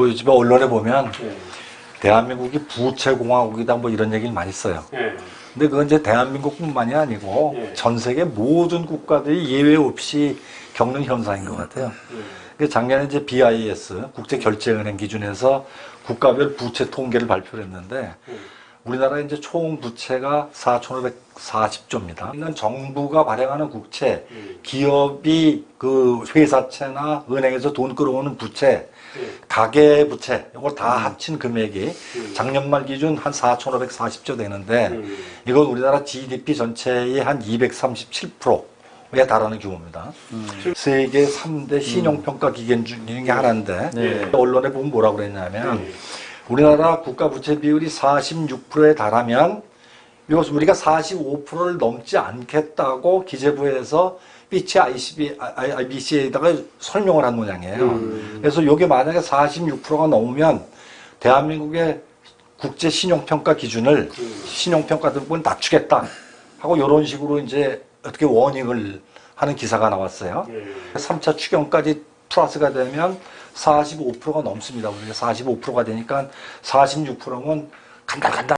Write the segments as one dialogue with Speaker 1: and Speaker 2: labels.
Speaker 1: 요즘에 언론에 보면 대한민국이 부채공화국이다 뭐 이런 얘기를 많이 써요. 근데 그건 이제 대한민국뿐만이 아니고 전 세계 모든 국가들이 예외 없이 겪는 현상인 것 같아요. 작년에 이제 BIS 국제결제은행 기준에서 국가별 부채 통계를 발표를 했는데 우리나라 이제 총 부채가 4,540조입니다. 이건 정부가 발행하는 국채, 기업이 그 회사채나 은행에서 돈 끌어오는 부채, 가계 부채, 이걸 다 합친 금액이 작년 말 기준 한 4,540조 되는데 이건 우리나라 GDP 전체의 한 237%에 달하는 규모입니다. 세계 3대 신용평가 기관 중에 하나인데 언론에 보면 뭐라고 그랬냐면 우리나라 국가 부채 비율이 46%에 달하면 이것은 우리가 45%를 넘지 않겠다고 기재부에서 피치 IBC에다가 설명을 한 모양이에요. 그래서 이게 만약에 46%가 넘으면 대한민국의 국제 신용평가 기준을 신용평가 등급을 낮추겠다 하고 이런 식으로 이제 어떻게 워닝을 하는 기사가 나왔어요. 3차 추경까지 플러스가 되면 45%가 넘습니다. 우리가 45%가 되니까 46%면 간다.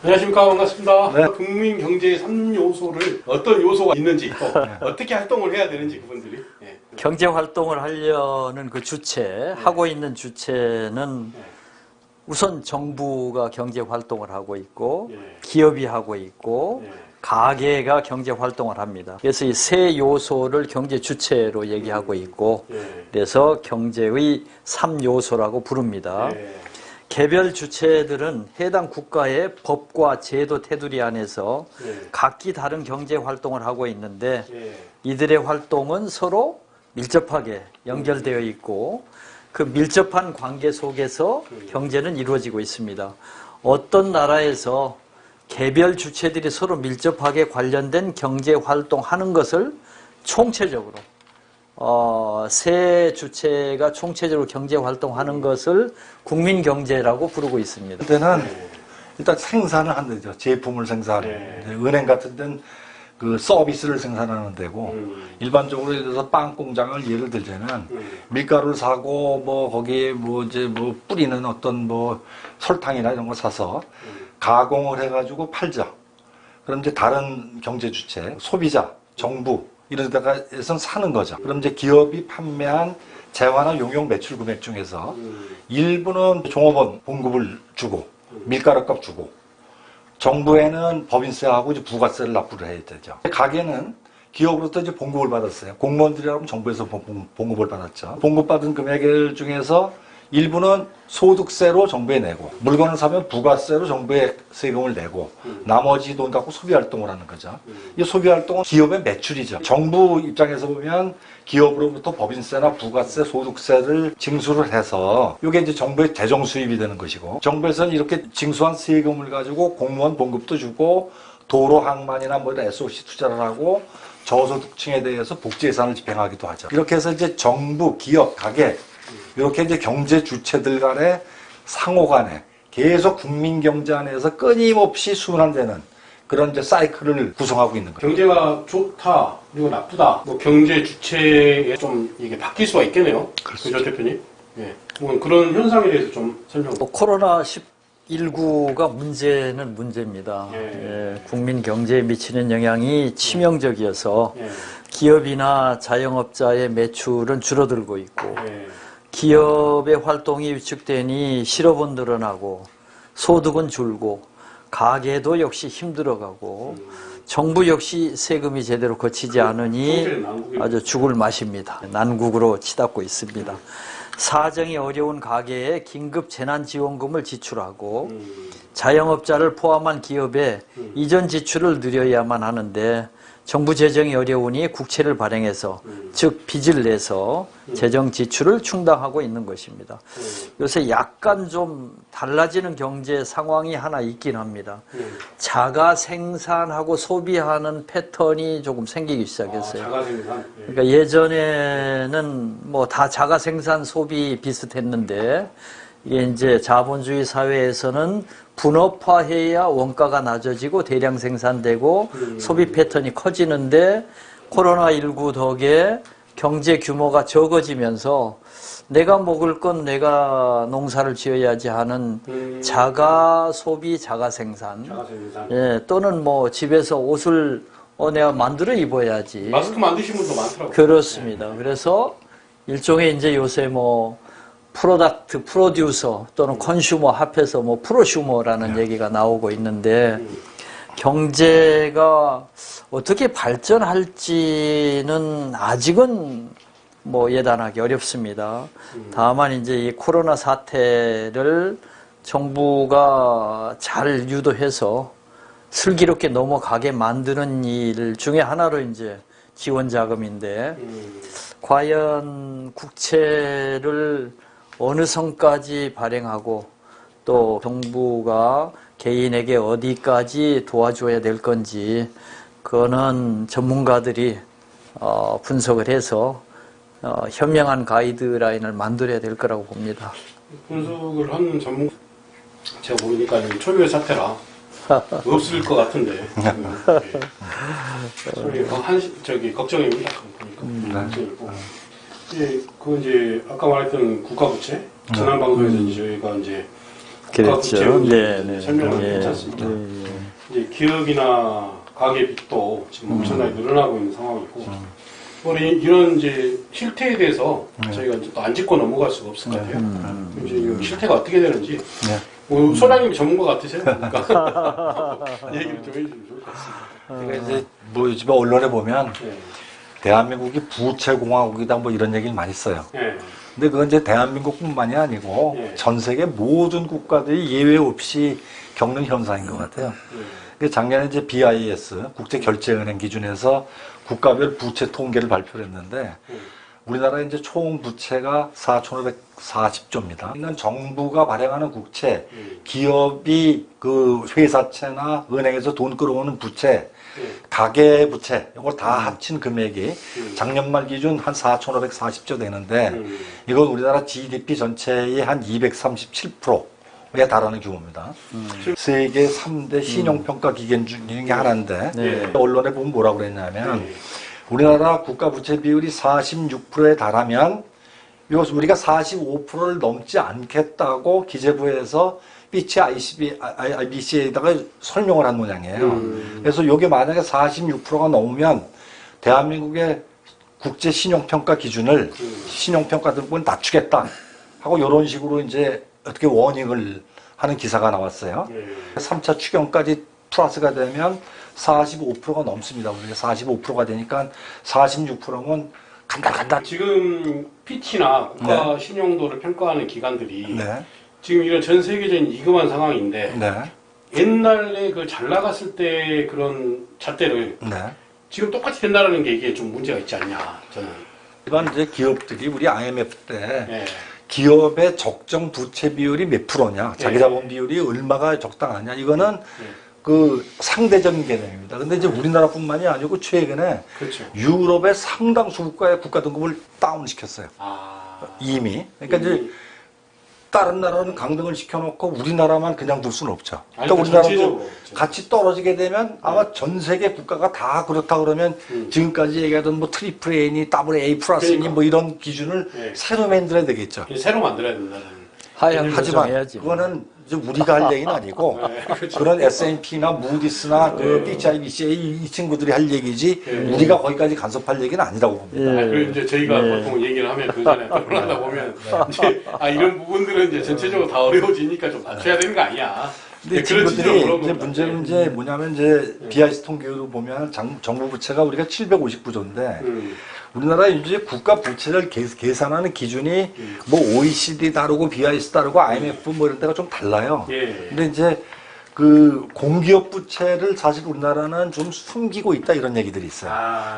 Speaker 2: 안녕하십니까. 반갑습니다.
Speaker 1: 네.
Speaker 2: 국민 경제의 3요소를 어떤 요소가 있는지 또 어떻게 활동을 해야 되는지 그분들이
Speaker 3: 경제 활동을 하려는 그 주체, 하고 있는 주체는 우선 정부가 경제 활동을 하고 있고 기업이 하고 있고 가계가 경제 활동을 합니다. 그래서 이 세 요소를 경제 주체로 얘기하고 있고 그래서 경제의 3요소라고 부릅니다. 개별 주체들은 해당 국가의 법과 제도 테두리 안에서 각기 다른 경제 활동을 하고 있는데 이들의 활동은 서로 밀접하게 연결되어 있고 그 밀접한 관계 속에서 경제는 이루어지고 있습니다. 어떤 나라에서 개별 주체들이 서로 밀접하게 관련된 경제 활동하는 것을 총체적으로 세 주체가 총체적으로 경제 활동하는 것을 국민 경제라고 부르고 있습니다.
Speaker 1: 그때는 일단 생산을 하는 데죠. 제품을 생산하는 은행 같은 데는 그 서비스를 생산하는 데고 일반적으로 예를 들어서 빵 공장을 예를 들자면 밀가루를 사고 뭐 거기에 뭐 이제 뭐 뿌리는 어떤 뭐 설탕이나 이런 거 사서 가공을 해가지고 팔죠. 그럼 이제 다른 경제 주체, 소비자, 정부 이런 데가에선 사는 거죠. 그럼 이제 기업이 판매한 재화나 용역 매출 금액 중에서 일부는 종업원 봉급을 주고 밀가루값 주고 정부에는 법인세하고 이제 부가세를 납부를 해야 되죠. 가게는 기업으로부터 이제 봉급을 받았어요. 공무원들이라면 정부에서 봉급을 받았죠. 봉급받은 금액 중에서 일부는 소득세로 정부에 내고 물건을 사면 부가세로 정부에 세금을 내고 나머지 돈 갖고 소비활동을 하는 거죠. 이 소비활동은 기업의 매출이죠. 정부 입장에서 보면 기업으로부터 법인세나 부가세, 소득세를 징수를 해서 이게 이제 정부의 재정 수입이 되는 것이고 정부에서는 이렇게 징수한 세금을 가지고 공무원 봉급도 주고 도로 항만이나 뭐 이런 SOC 투자를 하고 저소득층에 대해서 복지 예산을 집행하기도 하죠. 이렇게 해서 이제 정부, 기업, 가게 이렇게 이제 경제 주체들 간의 상호 간에 계속 국민 경제 안에서 끊임없이 순환되는 그런 이제 사이클을 구성하고 있는 거예요.
Speaker 2: 경제가 좋다 그리고 나쁘다 뭐 경제 주체에 좀 이게 바뀔 수가 있겠네요. 그렇죠, 대표님. 그런 현상에 대해서 좀 설명.
Speaker 3: 코로나 19가 문제는 문제입니다. 국민 경제에 미치는 영향이 치명적이어서 기업이나 자영업자의 매출은 줄어들고 있고 기업의 활동이 위축되니 실업은 늘어나고 소득은 줄고 가계도 역시 힘들어가고 정부 역시 세금이 제대로 거치지 않으니 아주 죽을 맛입니다. 난국으로 치닫고 있습니다. 사정이 어려운 가계에 긴급 재난지원금을 지출하고 자영업자를 포함한 기업에 이전 지출을 늘려야만 하는데 정부 재정이 어려우니 국채를 발행해서 즉 빚을 내서 재정 지출을 충당하고 있는 것입니다. 요새 약간 좀 달라지는 경제 상황이 하나 있긴 합니다. 자가 생산하고 소비하는 패턴이 조금 생기기 시작했어요.
Speaker 2: 자가 생산.
Speaker 3: 그러니까 예전에는 뭐 다 자가 생산 소비 비슷했는데 이게 이제 자본주의 사회에서는 분업화해야 원가가 낮아지고 대량 생산되고 소비 패턴이 커지는데 코로나19 덕에 경제 규모가 적어지면서 내가 먹을 건 내가 농사를 지어야지 하는 자가 소비, 자가 생산. 예, 또는 뭐 집에서 옷을 내가 만들어 입어야지.
Speaker 2: 마스크 만드신 분도 많더라고요.
Speaker 3: 그렇습니다. 그래서 일종의 이제 요새 뭐 프로덕트 프로듀서 또는 컨슈머 합해서 뭐 프로슈머라는 얘기가 나오고 있는데 경제가 어떻게 발전할지는 아직은 뭐 예단하기 어렵습니다. 다만 이제 이 코로나 사태를 정부가 잘 유도해서 슬기롭게 넘어가게 만드는 일 중에 하나로 이제 지원 자금인데 과연 국채를 어느 선까지 발행하고 또 정부가 개인에게 어디까지 도와줘야 될 건지 그거는 전문가들이 분석을 해서 현명한 가이드라인을 만들어야 될 거라고 봅니다.
Speaker 2: 분석을 하는 전문 제가 보니까 초유의 사태라 없을 것 같은데 저기 걱정입니다. 보니까 걱정이고. 그 이제 아까 말했던 국가부채 지난 방송에서 이제 저희가 이제 국가부채 설명을 했지 않습니까? 이제 기업이나 가계 빚도 지금 엄청나게 늘어나고 있는 상황이고 이런 이제 실태에 대해서 저희가 이제 또 안 짚고 넘어갈 수가 없을 것 같아요. 이제 이 실태가 어떻게 되는지 소장님이 전문가 같으세요? 그러니까 얘기를 좀 해주시면 좋을 것 같습니다.
Speaker 1: 그러니까 이제 뭐 요즘 언론에 보면 대한민국이 부채공화국이다 뭐 이런 얘기를 많이 써요. 근데 그건 이제 대한민국뿐만이 아니고 전 세계 모든 국가들이 예외 없이 겪는 현상인 것 같아요. 작년에 이제 BIS 국제결제은행 기준에서 국가별 부채 통계를 발표를 했는데 우리나라 이제 총 부채가 4,540조입니다. 있는 정부가 발행하는 국채, 기업이 그 회사채나 은행에서 돈 끌어오는 부채, 가계 부채, 이걸 다 합친 금액이 작년 말 기준 한 4,540조 되는데 이건 우리나라 GDP 전체의 한 237%에 달하는 규모입니다. 세계 3대 신용평가 기관 중에 하나인데 언론에 보면 뭐라고 그랬냐면 우리나라 국가부채 비율이 46%에 달하면 이것을 우리가 45%를 넘지 않겠다고 기재부에서 IBC에다가 설명을 한 모양이에요. 그래서 이게 만약에 46%가 넘으면 대한민국의 국제 신용평가 기준을 신용평가 등급을 낮추겠다 하고 이런 식으로 이제 어떻게 워닝을 하는 기사가 나왔어요. 3차 추경까지 플러스가 되면 45%가 넘습니다. 우리가 45%가 되니까 46%면 간다.
Speaker 2: 지금 피치나 국가 신용도를 평가하는 기관들이 지금 이런 전 세계적인 이금한 상황인데 옛날에 그 잘 나갔을 때 그런 잣대를 지금 똑같이 된다는 게 이게 좀 문제가 있지 않냐 저는.
Speaker 1: 일반 이제 기업들이 우리 IMF 때 기업의 적정 부채 비율이 몇 프로냐, 자기 자본 비율이 얼마가 적당하냐 이거는 그 상대적인 개념입니다. 근데 이제 우리나라뿐만이 아니고 최근에 유럽의 상당수 국가의 국가 등급을 다운시켰어요. 이미. 그러니까 이제 다른 나라는 강등을 시켜놓고 우리나라만 그냥 둘 수는 없죠. 그러니까 우리나라도 같이 떨어지게 되면 아마 전 세계 국가가 다 그렇다 그러면 지금까지 얘기하던 뭐 트리플 A니 더블 A 플러스니 뭐 이런 기준을 새로 만들어야 되겠죠.
Speaker 2: 새로 만들어야 된다는.
Speaker 1: 하지만 그거는 이제 우리가 할 얘기는 아니고 그런 S&P나 무디스나 그 BCI 이 친구들이 할 얘기지 우리가 거기까지 간섭할 얘기는 아니라고 봅니다.
Speaker 2: 그리고 이제 저희가 보통 얘기를 하면 그 전에 하다 보면 이제 이런 부분들은 이제 전체적으로 다 어려워지니까 좀 낮춰야 되는 거 아니야.
Speaker 1: 근데 친구들이 이제 문제는 이제 뭐냐면 이제 BIS 통계로 보면 정부 부채가 우리가 759조인데 우리나라 이제 국가 부채를 계산하는 기준이 뭐 OECD 다르고 BIS 다르고 IMF 뭐 이런 데가 좀 달라요. 근데 이제 그 공기업 부채를 사실 우리나라는 좀 숨기고 있다 이런 얘기들이 있어요.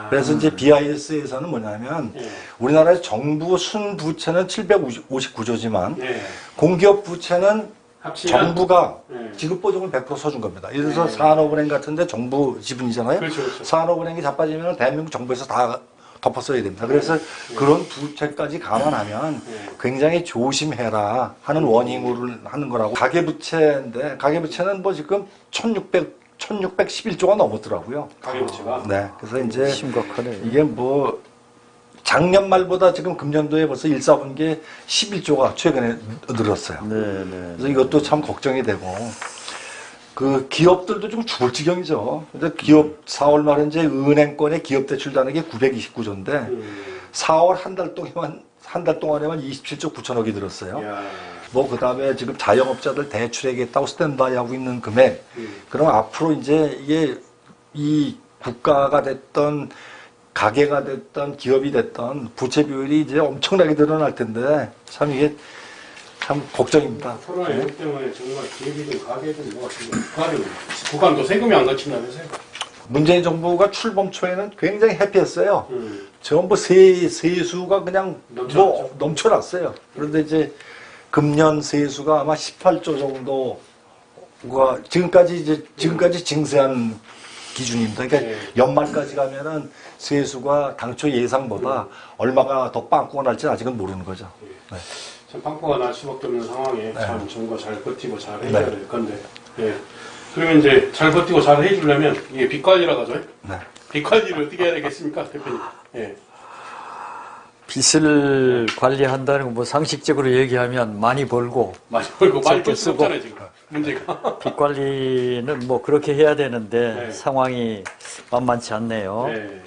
Speaker 1: 그래서 이제 BIS에서는 뭐냐면 우리나라의 정부 순 부채는 759조지만 공기업 부채는 정부가 지급 보증을 100% 써준 겁니다. 예를 들어서 산업은행 같은데 정부 지분이잖아요. 산업은행이 자빠지면 대한민국 정부에서 다 덮어써야 됩니다. 그래서 그런 부채까지 감안하면 굉장히 조심해라 하는 워닝을 하는 거라고. 가계부채인데 가계부채는 뭐 지금 1600 1611조가 넘었더라고요.
Speaker 2: 가계부채가.
Speaker 1: 네. 그래서 이제
Speaker 3: 심각하네.
Speaker 1: 이게 뭐 작년 말보다 지금 금년도에 벌써 1, 4분기에 11조가 최근에 늘었어요.
Speaker 3: 네, 네.
Speaker 1: 그래서 이것도 참 걱정이 되고 그 기업들도 좀 죽을 지경이죠. 근데 기업 4월 말에 이제 은행권의 기업 대출 단액이 929조인데 4월 한 달 동안에만 27조 9천억이 들었어요.
Speaker 2: 야.
Speaker 1: 뭐 그다음에 지금 자영업자들 대출하겠다고 스탠바이 하고 있는 금액. 그럼 앞으로 이제 이게 이 국가가 됐던 가게가 됐던 기업이 됐던 부채 비율이 이제 엄청나게 늘어날 텐데 참 이게 참 걱정입니다.
Speaker 2: 코로나19 때문에 정말 기업이든 가게든 뭐가 국가는 또 세금이 안 걷힌다면서요?
Speaker 1: 문재인 정부가 출범 초에는 굉장히 해피했어요. 전부 세수가 그냥 뭐 넘쳐났어요. 그런데 이제 금년 세수가 아마 18조 정도가 지금까지 징수한 기준입니다. 그러니까
Speaker 2: 네.
Speaker 1: 연말까지 가면은 세수가 당초 예상보다 얼마가 더 빵꾸가 날지는 아직은 모르는 거죠. 네.
Speaker 2: 참 빵꾸가 날 수밖에 없는 상황에 참 정부가 잘 버티고 잘 해줘야 될 건데. 예. 그러면 이제 잘 버티고 잘 해주려면 이게 빚 관리라고 하죠.
Speaker 1: 네.
Speaker 2: 빚 관리를 어떻게 해야 되겠습니까, 대표님? 예.
Speaker 3: 빚을 관리한다는 거 뭐 상식적으로 얘기하면 많이 벌고
Speaker 2: 많이 벌고 많이
Speaker 3: 적게
Speaker 2: 벌 수가
Speaker 3: 쓰고.
Speaker 2: 없잖아요, 지금. 문제가.
Speaker 3: 빚 관리는 뭐 그렇게 해야 되는데
Speaker 2: 네.
Speaker 3: 상황이 만만치 않네요.
Speaker 2: 네.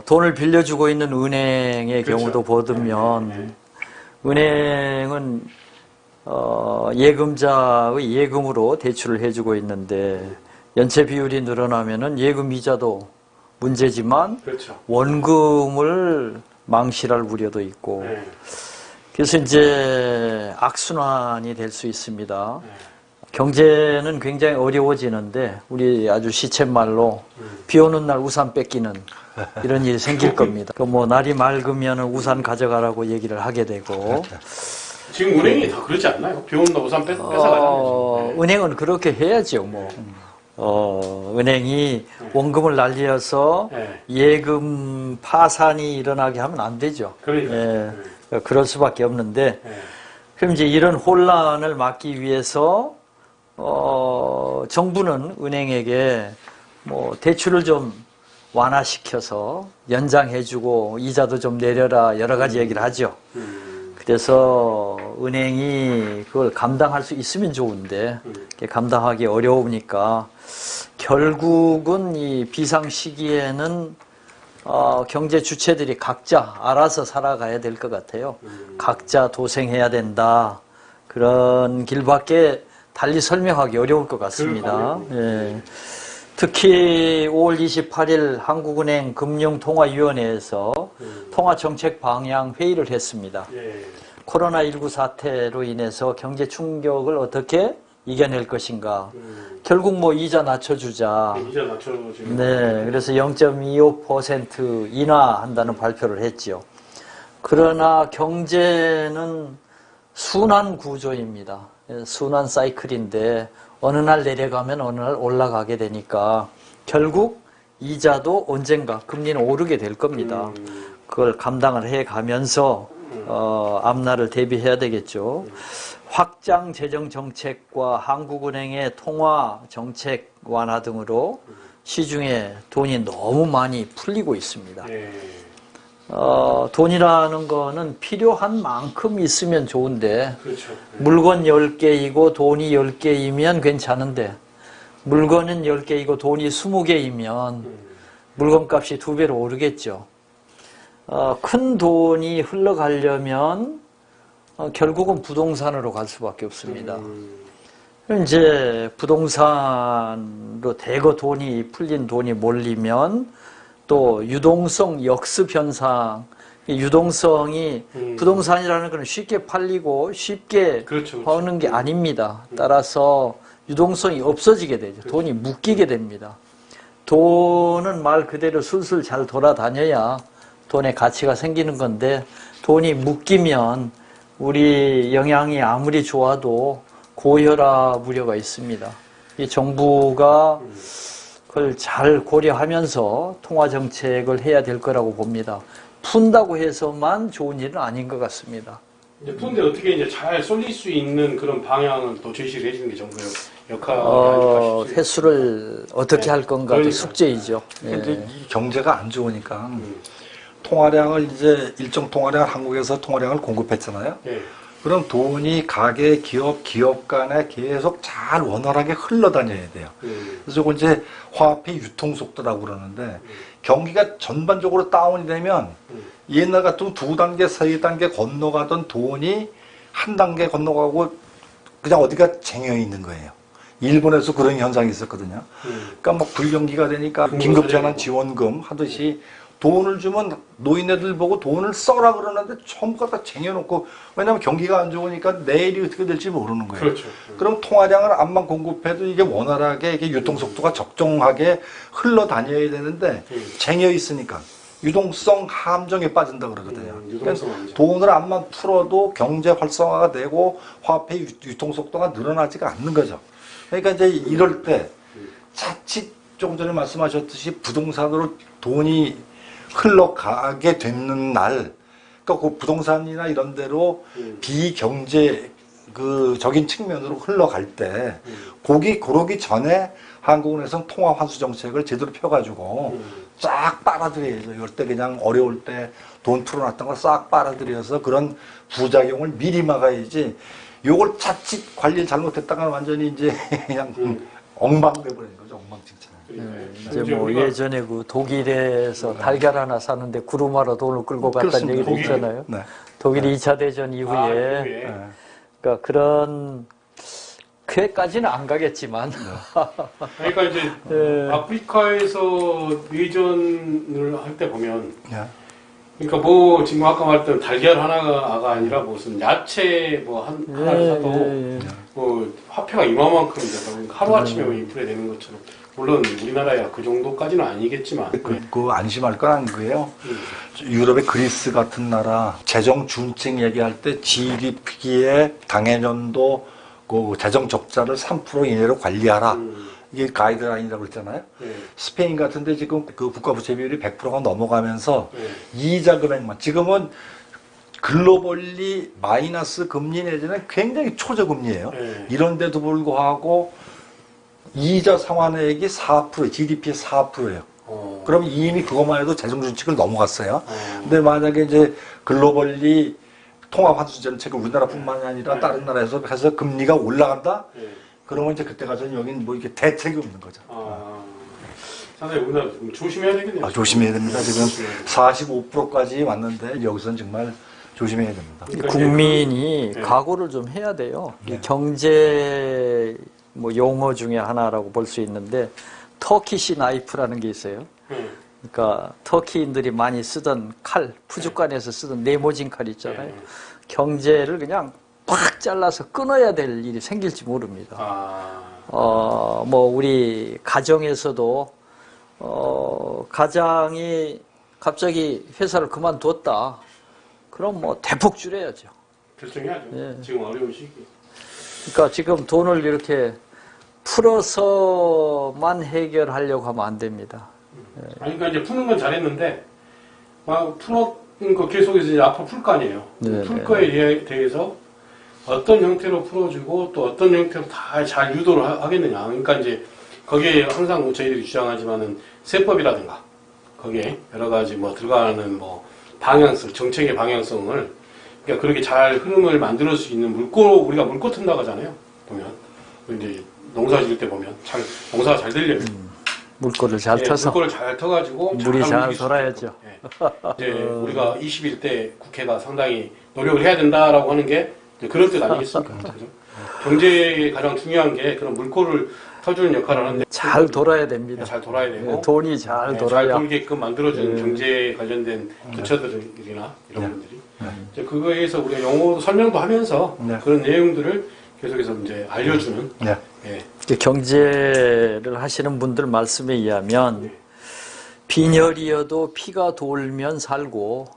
Speaker 3: 돈을 빌려주고 있는 은행의
Speaker 2: 그렇죠.
Speaker 3: 경우도 보면
Speaker 2: 네.
Speaker 3: 은행은 예금자의 예금으로 대출을 해주고 있는데 연체 비율이 늘어나면은 예금 이자도 문제지만
Speaker 2: 그렇죠.
Speaker 3: 원금을 망실할 우려도 있고
Speaker 2: 네.
Speaker 3: 그래서 이제 악순환이 될 수 있습니다.
Speaker 2: 네.
Speaker 3: 경제는 굉장히 어려워지는데 우리 아주 시쳇말로 비 오는 날 우산 뺏기는 이런 일이 생길 겁니다. 그 뭐 날이 맑으면 우산 가져가라고 얘기를 하게 되고
Speaker 2: 지금 은행이 다 그러지 않나요? 비 온다 우산 뺏어가잖아요. 네.
Speaker 3: 은행은 그렇게 해야죠. 뭐 은행이 원금을 날려서
Speaker 2: 네.
Speaker 3: 예금 파산이 일어나게 하면 안 되죠.
Speaker 2: 그러니까요.
Speaker 3: 예, 그럴 수밖에 없는데
Speaker 2: 네.
Speaker 3: 그럼 이제 이런 혼란을 막기 위해서 정부는 은행에게 뭐 대출을 좀 완화시켜서 연장해주고 이자도 좀 내려라 여러 가지 얘기를 하죠. 그래서 은행이 그걸 감당할 수 있으면 좋은데 그게 감당하기 어려우니까 결국은 이 비상 시기에는 경제 주체들이 각자 알아서 살아가야 될 것 같아요. 각자 도생해야 된다. 그런 길밖에 달리 설명하기 어려울 것 같습니다. 예. 특히 5월 28일 한국은행 금융통화위원회에서 통화정책 방향 회의를 했습니다.
Speaker 2: 예.
Speaker 3: 코로나19 사태로 인해서 경제 충격을 어떻게 이겨낼 것인가. 결국 뭐 이자 낮춰주자.
Speaker 2: 이자 낮춰주는.
Speaker 3: 네, 그래서 0.25% 인하한다는 발표를 했죠. 그러나 경제는 순환 구조입니다. 순환 사이클인데 어느 날 내려가면 어느 날 올라가게 되니까 결국 이자도 언젠가 금리는 오르게 될 겁니다. 그걸 감당을 해가면서 앞날을 대비해야 되겠죠. 확장 재정 정책과 한국은행의 통화 정책 완화 등으로 시중에 돈이 너무 많이 풀리고 있습니다.
Speaker 2: 예.
Speaker 3: 돈이라는 거는 필요한 만큼 있으면 좋은데
Speaker 2: 그렇죠.
Speaker 3: 물건 10개이고 돈이 10개이면 괜찮은데 물건은 10개이고 돈이 20개이면 물건값이 2배로 오르겠죠. 큰 돈이 흘러가려면 결국은 부동산으로 갈 수밖에 없습니다. 이제 부동산으로 대거 돈이 풀린 돈이 몰리면 또 유동성 역습 현상, 유동성이 부동산이라는 것은 쉽게 팔리고 쉽게
Speaker 2: 그렇죠.
Speaker 3: 버는 게 아닙니다. 따라서 유동성이 없어지게 되죠. 돈이 묶이게 됩니다. 돈은 말 그대로 술술 잘 돌아다녀야 돈의 가치가 생기는 건데 돈이 묶이면 우리 영양이 아무리 좋아도 고혈압 우려가 있습니다. 이 정부가 그걸 잘 고려하면서 통화정책을 해야 될 거라고 봅니다. 푼다고 해서만 좋은 일은 아닌 것 같습니다.
Speaker 2: 이제 푸는데 어떻게 이제 잘 쏠릴 수 있는 그런 방향을 또 제시를 해주는 게 정부의 역할이 아닐까 싶습니다.
Speaker 3: 회수를 어떻게 할 건가도
Speaker 2: 그러니까.
Speaker 3: 숙제이죠.
Speaker 1: 근데 이 경제가 안 좋으니까 통화량을 이제 일정 통화량 한국에서 통화량을 공급했잖아요.
Speaker 2: 예.
Speaker 1: 그럼 돈이 가게, 기업 간에 계속 잘 원활하게 흘러다녀야 돼요. 그래서 그걸 이제 화폐 유통 속도라고 그러는데 경기가 전반적으로 다운이 되면 옛날 같으면 2단계, 3단계 건너가던 돈이 한 단계 건너가고 그냥 어디가 쟁여 있는 거예요. 일본에서 그런 현상이 있었거든요. 그러니까 막 불경기가 되니까 긴급재난 지원금 하듯이 돈을 주면 노인네들 보고 돈을 써라 그러는데 전부 다 쟁여놓고, 왜냐하면 경기가 안 좋으니까 내일이 어떻게 될지 모르는 거예요.
Speaker 2: 그렇죠.
Speaker 1: 그럼 통화량을 암만 공급해도 이게 원활하게 이게 유통속도가 적정하게 흘러다녀야 되는데 쟁여 있으니까 유동성 함정에 빠진다 그러거든요.
Speaker 2: 유동성
Speaker 1: 그러니까
Speaker 2: 함정.
Speaker 1: 돈을 암만 풀어도 경제 활성화가 되고 화폐 유통속도가 늘어나지가 않는 거죠. 그러니까 이제 이럴 때 자칫 조금 전에 말씀하셨듯이 부동산으로 돈이 흘러가게 되는 날, 그러니까 그 부동산이나 이런 데로 비경제 적인 측면으로 흘러갈 때, 그러기 전에 한국은행에서는 통화 환수 정책을 제대로 펴가지고 싹 빨아들여야죠. 이럴 때 그냥 어려울 때 돈 풀어놨던 거 싹 빨아들여서 그런 부작용을 미리 막아야지. 요걸 자칫 관리를 잘못했다가 완전히 이제 그냥 엉망돼버리는 거죠. 엉망진창.
Speaker 3: 이제 뭐 예전에 그 독일에서 달걀 하나 사는데 구루마로 돈을 끌고 갔다는
Speaker 1: 그렇습니다.
Speaker 3: 얘기도
Speaker 2: 독일.
Speaker 3: 있잖아요.
Speaker 1: 네.
Speaker 3: 독일이 2차 대전 이후에
Speaker 1: 네.
Speaker 3: 그러니까 그런 그에까지는 안 가겠지만
Speaker 2: 그러니까 이제 아프리카에서 내전을 할 때 보면
Speaker 1: 네.
Speaker 2: 그러니까 뭐 지금 아까 말했던 달걀 하나가 아니라 무슨 야채 뭐 하나를 사도 뭐 화폐가 이만큼 되다 보니까 하루아침에 인플레 되는 것처럼, 물론 우리나라야 그 정도까지는 아니겠지만
Speaker 1: 그 안심할 건 아니고요. 유럽의 그리스 같은 나라 재정 준칙 얘기할 때 GDP의 당해년도 그 재정 적자를 3% 이내로 관리하라. 이게 가이드라인이라고 그랬잖아요. 스페인 같은데 지금 그 국가부채 비율이 100%가 넘어가면서 이자 금액만, 지금은 글로벌리 마이너스 금리 내지는 굉장히 초저금리예요. 이런데도 불구하고 이자 상환액이 4%, GDP의 4%예요. 그럼 이미 그것만 해도 재정준칙을 넘어갔어요. 근데 만약에 이제 글로벌리 통화환수 정책을 우리나라뿐만이 아니라 다른 나라에서 해서 금리가 올라간다? 그러면 이제 그때 가서는 여긴 뭐 이렇게 대책이 없는 거죠.
Speaker 2: 상당히 우리나라 좀 조심해야 되겠네요.
Speaker 1: 조심해야 됩니다. 지금 45%까지 왔는데 여기서는 정말 조심해야 됩니다.
Speaker 3: 국민이 각오를 좀 해야 돼요. 이 경제 뭐 용어 중에 하나라고 볼 수 있는데 터키시 나이프라는 게 있어요. 그러니까 터키인들이 많이 쓰던 칼, 푸주간에서 쓰던 네모진 칼 있잖아요. 경제를 그냥 팍 잘라서 끊어야 될 일이 생길지 모릅니다. 뭐 우리 가정에서도 가장이 갑자기 회사를 그만뒀다. 그럼 뭐 대폭 줄여야죠.
Speaker 2: 결정해야죠.
Speaker 3: 예.
Speaker 2: 지금 어려운 시기.
Speaker 3: 그러니까 지금 돈을 이렇게 풀어서만 해결하려고 하면 안 됩니다.
Speaker 2: 아니, 그러니까 이제 푸는 건 잘했는데, 막 풀었는 거 계속해서 이제 앞으로 풀 거 아니에요.
Speaker 3: 네,
Speaker 2: 풀 거에 대해서 어떤 형태로 풀어주고 또 어떤 형태로 다 잘 유도를 하겠느냐. 그러니까 이제 거기에 항상 저희들이 주장하지만은 세법이라든가 거기에 여러 가지 뭐 들어가는 뭐 방향성, 정책의 방향성을, 그러니까 그렇게 잘 흐름을 만들 수 있는 우리가 물꼬 튼다고 하잖아요. 보면. 이제 농사 지을 때 보면 농사가 잘 되려면.
Speaker 3: 물꼬를 잘 터서
Speaker 2: 물꼬를 잘 터가지고
Speaker 3: 물이 잘
Speaker 2: 움직일 수
Speaker 3: 돌아야죠.
Speaker 2: 있도록. 이제 우리가 21대 국회가 상당히 노력을 해야 된다라고 하는 게 그런 뜻 아니겠습니까? 그죠? 경제에 가장 중요한 게 그런 물꼬를 터주는 역할을 하는데
Speaker 3: 잘 돌아야 됩니다.
Speaker 2: 잘 돌아야 되고
Speaker 3: 돈이 잘
Speaker 2: 잘
Speaker 3: 돌아야.
Speaker 2: 돌게끔 만들어주는 경제에 관련된 부처들이나 이런 분들이 이제 그거에 의해서 우리가 영어로 설명도 하면서 그런 내용들을 계속해서 이제 알려주는
Speaker 3: 경제를 하시는 분들 말씀에 의하면 빈혈이어도 피가 돌면 살고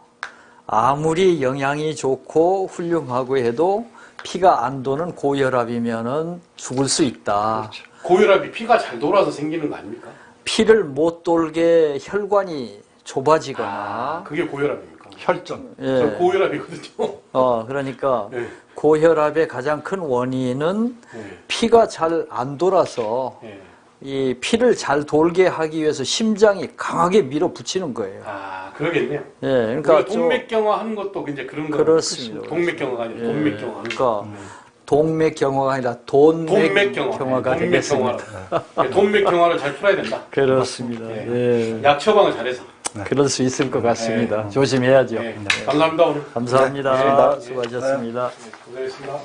Speaker 3: 아무리 영양이 좋고 훌륭하고 해도 피가 안 도는 고혈압이면은 죽을 수 있다.
Speaker 2: 그렇죠. 고혈압이 피가 잘 돌아서 생기는 거 아닙니까?
Speaker 3: 피를 못 돌게 혈관이 좁아지거나
Speaker 2: 그게 고혈압입니까?
Speaker 1: 혈전.
Speaker 3: 예.
Speaker 2: 저 고혈압이거든요.
Speaker 3: 그러니까
Speaker 2: 네.
Speaker 3: 고혈압의 가장 큰 원인은
Speaker 2: 네.
Speaker 3: 피가 잘 안 돌아서
Speaker 2: 네.
Speaker 3: 이 피를 잘 돌게 하기 위해서 심장이 강하게 밀어붙이는 거예요.
Speaker 2: 아, 그러겠네요.
Speaker 3: 예, 그러니까
Speaker 2: 우리가 동맥경화 하는 것도 이제 그런 거.
Speaker 3: 그렇습니다.
Speaker 2: 동맥경화가 아니라
Speaker 3: 예,
Speaker 2: 동맥경화 하는 거.
Speaker 3: 그러니까 동맥경화가 아니라 돈맥경화가 되겠습니다.
Speaker 2: 동맥경화를 잘 풀어야 된다.
Speaker 3: 그렇습니다.
Speaker 2: 예.
Speaker 3: 예.
Speaker 2: 약 처방을 잘해서.
Speaker 3: 그럴 수 있을 것 같습니다. 조심해야죠.
Speaker 2: 네. 감사합니다 오늘.
Speaker 3: 감사합니다.
Speaker 1: 네.
Speaker 3: 수고하셨습니다.
Speaker 2: 네, 고생했습니다.